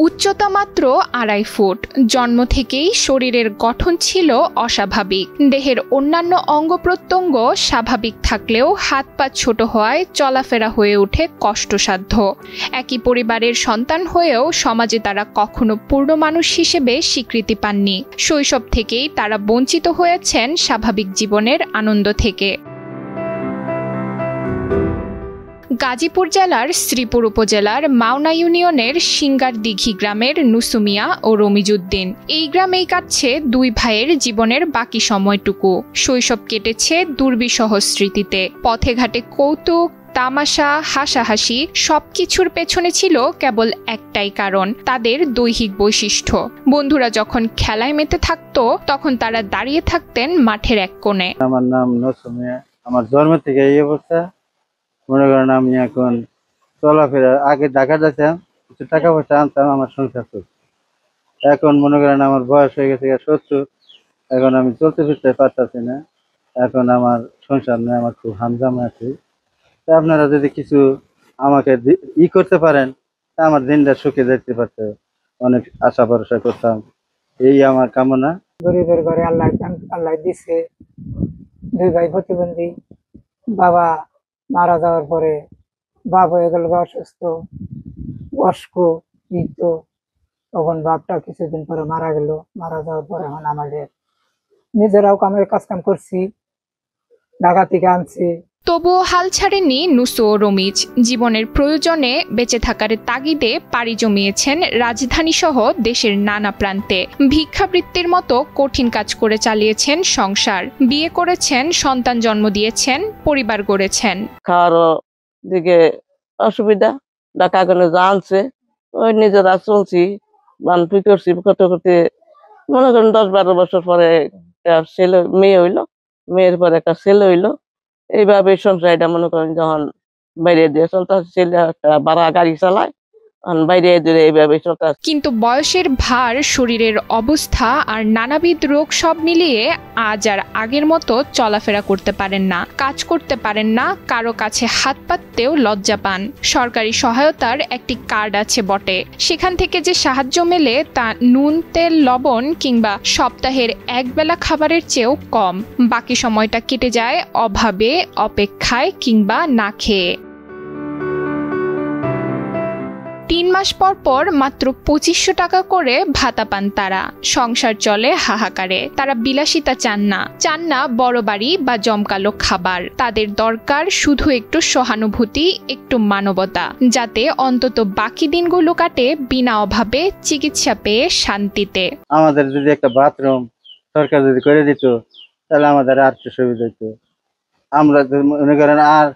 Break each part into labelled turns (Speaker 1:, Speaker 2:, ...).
Speaker 1: উচ্চতা মাত্র 2.5 ফুট। জন্ম থেকেই শরীরের গঠন ছিল অস্বাভাবিক। দেহের অন্যান্য অঙ্গ প্রত্যঙ্গ স্বাভাবিক থাকলেও হাত পা ছোট হওয়ায় চলাফেরা হয়ে ওঠে কষ্টসাধ্য। একই পরিবারের সন্তান হয়েও সমাজে তারা কখনো পূর্ণ মানুষ হিসেবে স্বীকৃতি পাননি। শৈশব থেকেই তারা বঞ্চিত হয়েছেন স্বাভাবিক জীবনের আনন্দ থেকে। গাজীপুর জেলার শ্রীপুর উপজেলার মাওনা ইউনিয়নের সিঙ্গারদিঘি গ্রামের নুসু মিয়া ও রমিজউদ্দিন। এই গ্রামেই কাটছে দুই ভাইয়ের জীবনের বাকি সময়টুকু। শৈশব কেটেছে দুর্বিষহ স্মৃতিতে। পথে ঘাটে কৌতুক, তামাশা, হাসাহাসি, সবকিছুর পেছনে ছিল কেবল একটাই কারণ, তাদের দৈহিক বৈশিষ্ট্য। বন্ধুরা যখন খেলায় মেতে থাকতো তখন তারা দাঁড়িয়ে থাকতেন মাঠের এক কোণে।
Speaker 2: আমার নাম নুসু মিয়া। আমার জন্ম থেকে এই অবস্থা। মনে করেন আমি এখন চলাফেরা, আগে ঢাকা যেতাম, কিছু টাকা পয়সা আনতাম, আমার সংসার চলছে। এখন মনে করেন আমার বয়স হয়ে গেছে 70, এখন আমি চলতে ফিরতে পারতেছি না। এখন আমার সংসার নেই, আমার খুব হামজামা আছে। তা আপনারা যদি কিছু আমাকে করতে পারেন তা আমার দিনটা সুখে যেতে পারতো, অনেক আশা ভরসা করতাম। এই আমার কামনা।
Speaker 3: গরিবের ঘরে আল্লাহ দিছে। দুই ভাই প্রতিবন্ধী। বাবা মারা যাওয়ার পরে বাপ হয়ে গেল অসুস্থ, বয়স্ক, বৃদ্ধ। তখন বাপটা কিছুদিন পরে মারা গেল। মারা যাওয়ার পরে এখন আমাদের নিজেরাও কাজ কাম করছি, ঢাকা থেকে আনছি।
Speaker 1: তবুও হাল ছাড়েনি নুসু ও রমিজ। জীবনের প্রয়োজনে বেঁচে থাকার তাগিদে পাড়ি জমিয়েছেন রাজধানী সহ দেশের নানা প্রান্তে। ভিক্ষাবৃত্তির মতো কঠিন কাজ করে চালিয়েছেন সংসার। বিয়ে করেছেন, সন্তান জন্ম দিয়েছেন, পরিবার গড়েছেন।
Speaker 4: খাওয়ার দিকে অসুবিধা, ঢাকা গেলে যা আনছে ওই নিজেরা চলছি, বানপি করছি। করতে করতে মনে করেন 10-12 বছর পরে একটা মেয়ে হইলো, মেয়ের পরে একটা ছেলে হইলো। এইভাবে সংসারটা মনে করেন যখন বাইরে দিয়ে চলতে, ছেলে একটা ভাড়া গাড়ি চালায়, বাইরে দিয়ে এইভাবে চলতে।
Speaker 1: কিন্তু বয়সের ভার, শরীরের অবস্থা আর নানাবিধ রোগ সব মিলিয়ে আজ আর আগের মতো চলাফেরা করতে পারেন না, কাজ করতে পারেন না, কারো কাছে হাত পাততেও লজ্জা পান। সরকারি সহায়তার একটি কার্ড আছে বটে, সেখান থেকে যে সাহায্য মেলে তা নুন, তেল, লবণ কিংবা সপ্তাহের একবেলা খাবারের চেয়েও কম। বাকি সময়টা কেটে যায় অভাবে, অপেক্ষায় কিংবা না খেয়ে। 3 মাস পর পর মাত্র 2500 টাকা করে ভাতা পান তারা। সংসার চলে হাহাকারে। তারা বিলাসিতা চান না বড় বাড়ি বা জমকালো খাবার। তাদের দরকার শুধু একটু সহানুভূতি, একটু মানবতা, যাতে অন্তত বাকি দিনগুলো কাটে বিনা অভাবে, চিকিৎসা পেয়ে শান্তিতে।
Speaker 2: আমাদের যদি একটা বাথরুম সরকার যদি করে দিত তাহলে আমাদের আর একটু সুবিধা হতো। আমরা মনে করেন আর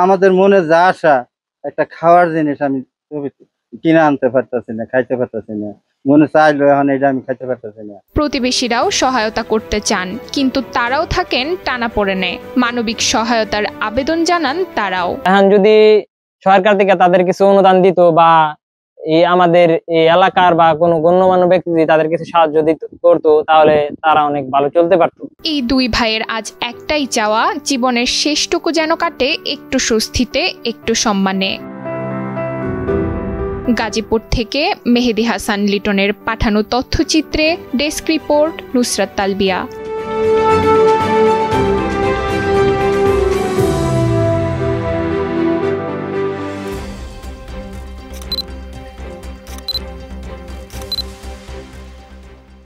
Speaker 2: আমাদের মনে যা আসা একটা খাওয়ার জিনিস আমি কিনে আনতে পারতেছি না, খাইতে পারতেছি না। মনে চাইলো এখন এটা আমি খাইতে পারতেছি না।
Speaker 1: প্রতিবেশীরাও সহায়তা করতে চান, কিন্তু তারাও থাকেন টানাপোড়েনে। মানবিক সহায়তার আবেদন জানান তারাও।
Speaker 5: এখন যদি সরকার থেকে তাদের কিছু অনুদান দিত বা আমাদের এই এলাকার বা কোনো গণ্যমান্য ব্যক্তি যদি তাদের কিছু সাহায্য করতো তাহলে তারা অনেক ভালো চলতে পারতো।
Speaker 1: এই দুই ভাইয়ের আজ একটাই চাওয়া, জীবনের শেষটুকু যেন কাটে একটু স্বস্তিতে, একটু সম্মানে। গাজীপুর থেকে মেহেদি হাসান লিটনের পাঠানো তথ্যচিত্রে ডেস্ক রিপোর্ট, নুসরাত তালবিয়া।